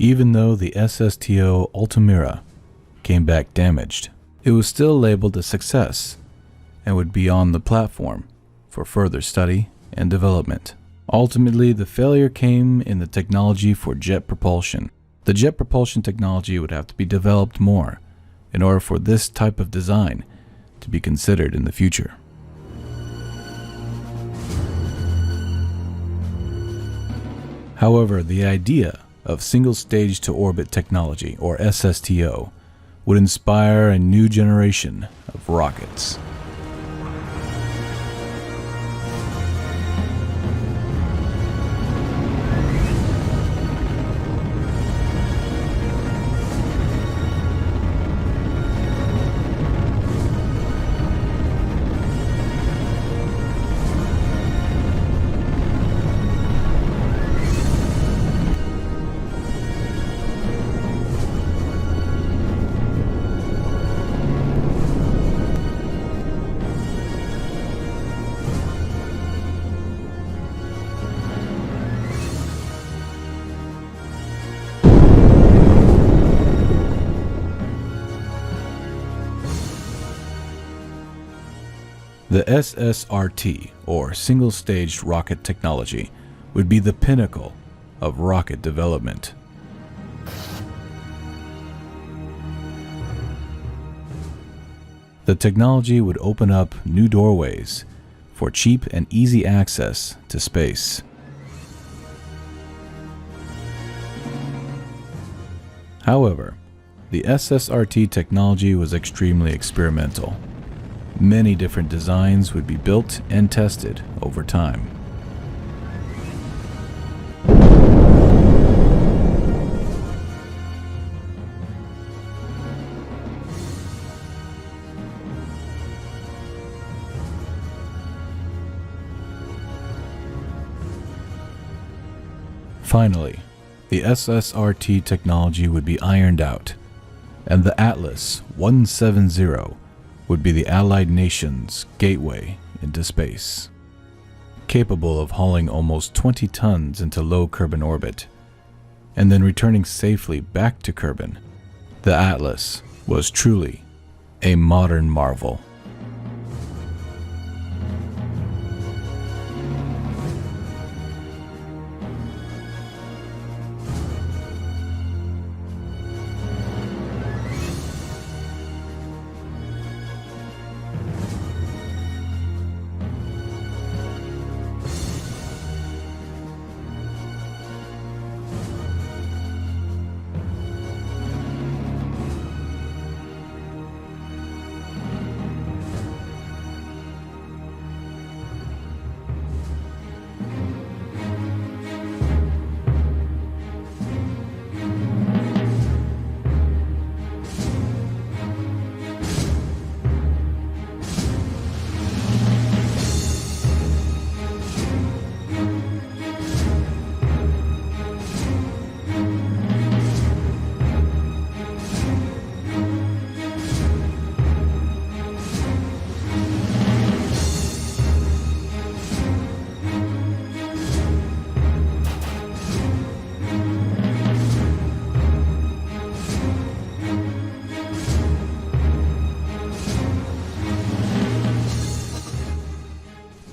Even though the SSTO Altamira came back damaged, it was still labeled a success and would be on the platform for further study and development. Ultimately, the failure came in the technology for jet propulsion. The jet propulsion technology would have to be developed more in order for this type of design to be considered in the future. However, the idea of single stage to orbit technology, or SSTO, would inspire a new generation of rockets. The SSRT, or single-staged rocket technology, would be the pinnacle of rocket development. The technology would open up new doorways for cheap and easy access to space. However, the SSRT technology was extremely experimental. Many different designs would be built and tested over time. Finally, the SSRT technology would be ironed out, and the Atlas 170 would be the Allied nations' gateway into space. Capable of hauling almost 20 tons into low Kerbin orbit, and then returning safely back to Kerbin, the Atlas was truly a modern marvel.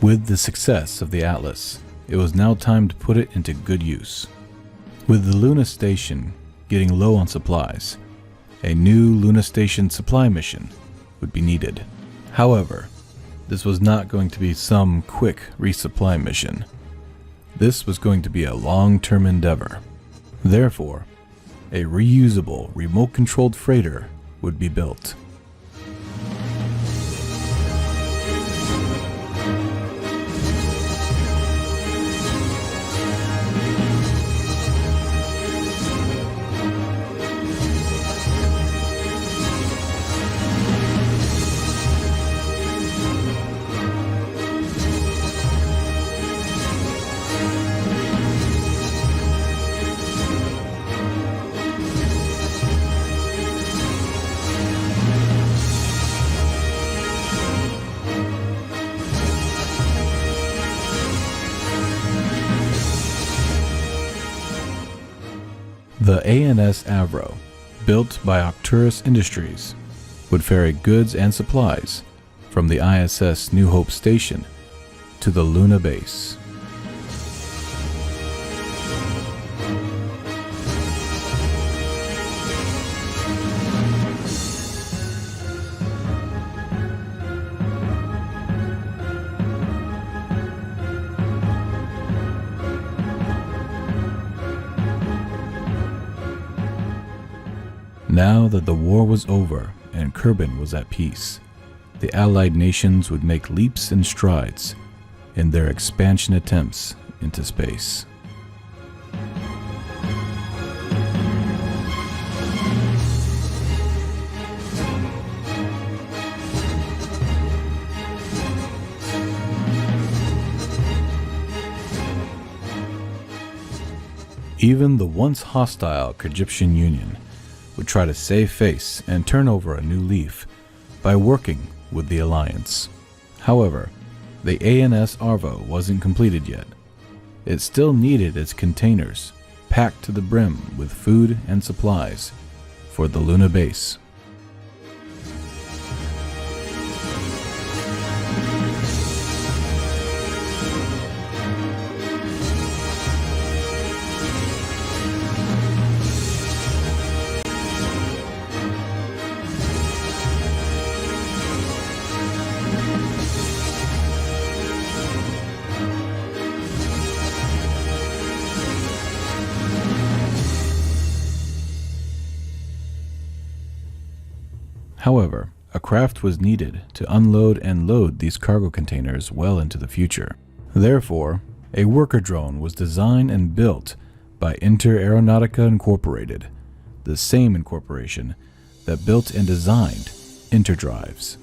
With the success of the Atlas, it was now time to put it into good use. With the Luna Station getting low on supplies, a new Luna Station supply mission would be needed. However, this was not going to be some quick resupply mission. This was going to be a long-term endeavor. Therefore, a reusable remote-controlled freighter would be built. The ANS Avro, built by Arcturus Industries, would ferry goods and supplies from the ISS New Hope station to the lunar base. Now that the war was over and Kerbin was at peace, the Allied nations would make leaps and strides in their expansion attempts into space. Even the once hostile Egyptian Union would try to save face and turn over a new leaf by working with the Alliance. However, the ANS Arvo wasn't completed yet. It still needed its containers packed to the brim with food and supplies for the lunar base. However, a craft was needed to unload and load these cargo containers well into the future. Therefore, a worker drone was designed and built by Inter Aeronautica Incorporated, the same incorporation that built and designed Interdrives.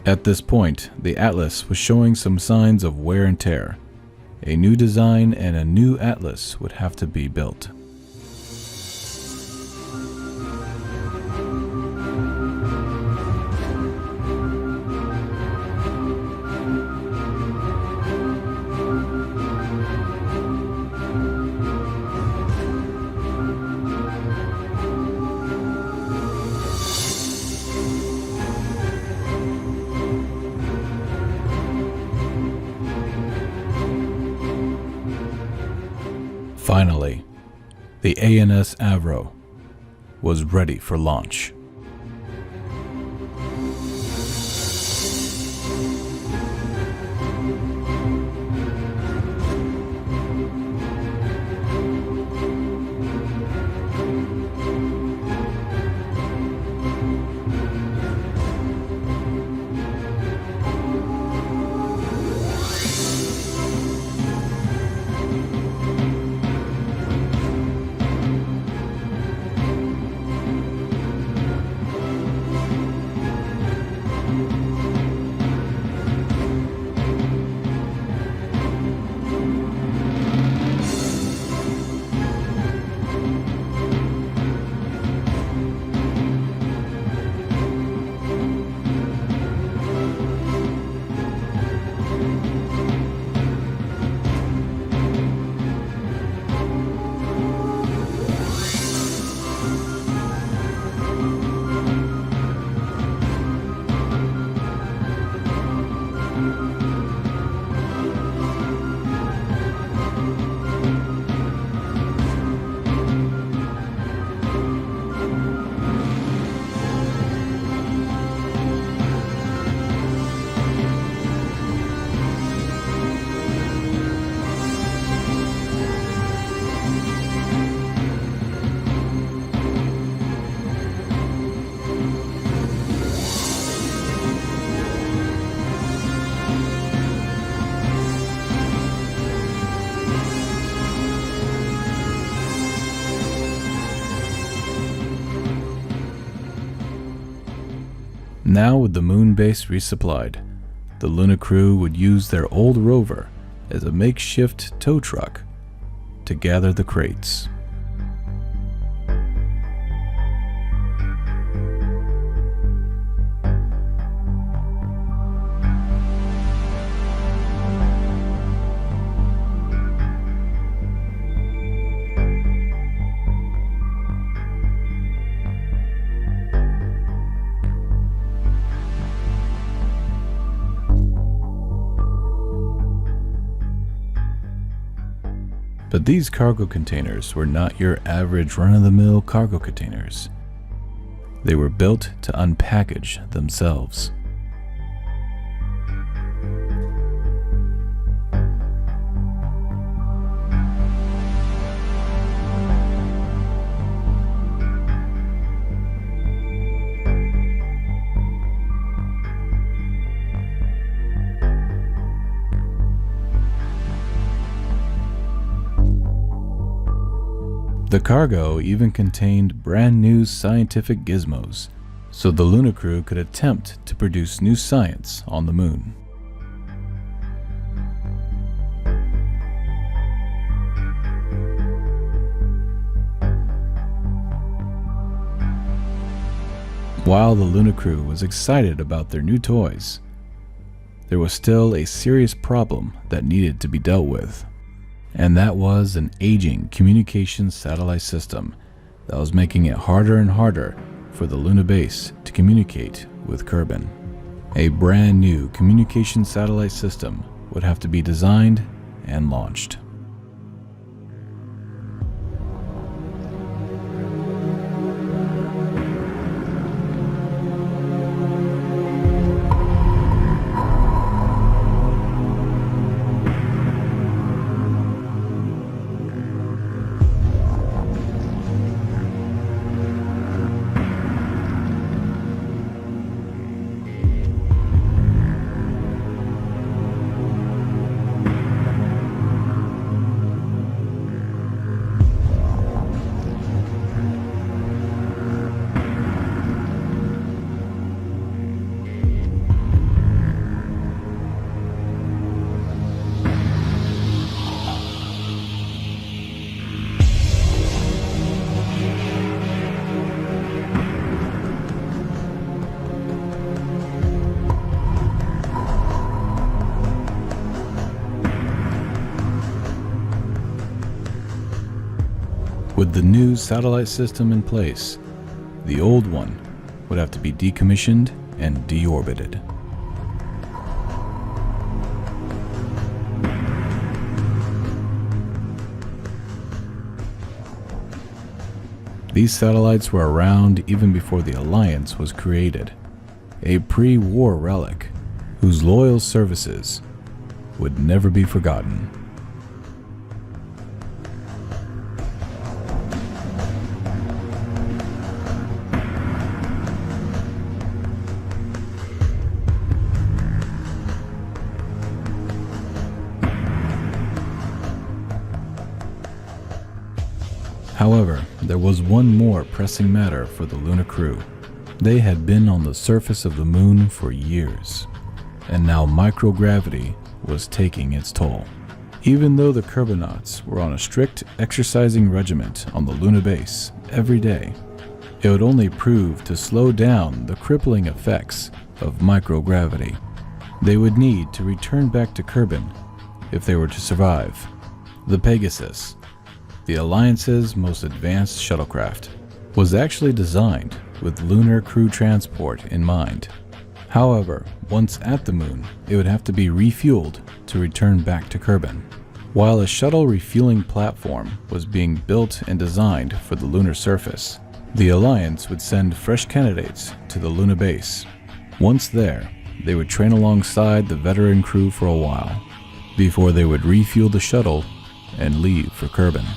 At this point, the Atlas was showing some signs of wear and tear. A new design and a new Atlas would have to be built. Finally, the ANS Avro was ready for launch. Now with the moon base resupplied, the Luna crew would use their old rover as a makeshift tow truck to gather the crates. But these cargo containers were not your average run-of-the-mill cargo containers. They were built to unpackage themselves. The cargo even contained brand new scientific gizmos, so the lunar crew could attempt to produce new science on the moon. While the lunar crew was excited about their new toys, there was still a serious problem that needed to be dealt with. And that was an aging communications satellite system that was making it harder and harder for the lunar base to communicate with Kerbin. A brand new communication satellite system would have to be designed and launched. With the new satellite system in place, the old one would have to be decommissioned and deorbited. These satellites were around even before the Alliance was created, a pre-war relic whose loyal services would never be forgotten. However, there was one more pressing matter for the lunar crew. They had been on the surface of the moon for years, and now microgravity was taking its toll. Even though the Kerbinauts were on a strict exercising regiment on the lunar base every day, it would only prove to slow down the crippling effects of microgravity. They would need to return back to Kerbin if they were to survive. The Pegasus, the Alliance's most advanced shuttlecraft, was actually designed with lunar crew transport in mind. However, once at the moon, it would have to be refueled to return back to Kerbin. While a shuttle refueling platform was being built and designed for the lunar surface, the Alliance would send fresh candidates to the lunar base. Once there, they would train alongside the veteran crew for a while, before they would refuel the shuttle and leave for Kerbin.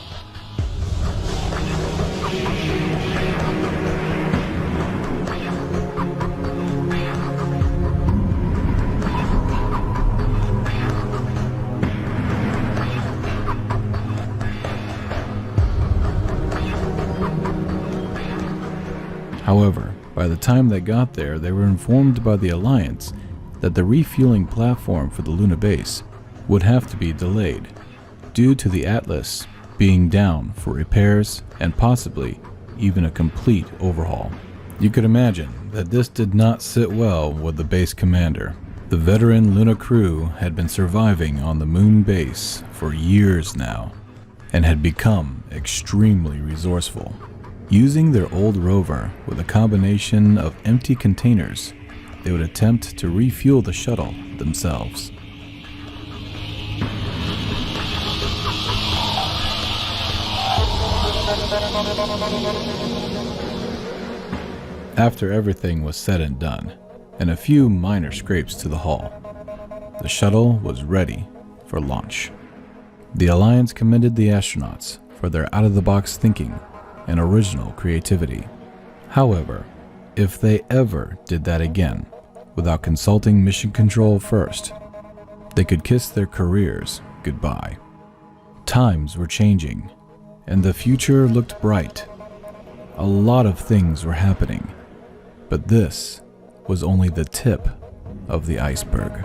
However, by the time they got there, they were informed by the Alliance that the refueling platform for the lunar base would have to be delayed due to the Atlas being down for repairs and possibly even a complete overhaul. You could imagine that this did not sit well with the base commander. The veteran lunar crew had been surviving on the moon base for years now and had become extremely resourceful. Using their old rover with a combination of empty containers, they would attempt to refuel the shuttle themselves. After everything was said and done, and a few minor scrapes to the hull, the shuttle was ready for launch. The Alliance commended the astronauts for their out-of-the-box thinking and original creativity. However, if they ever did that again without consulting Mission Control first, they could kiss their careers goodbye. Times were changing, and the future looked bright. A lot of things were happening, but this was only the tip of the iceberg.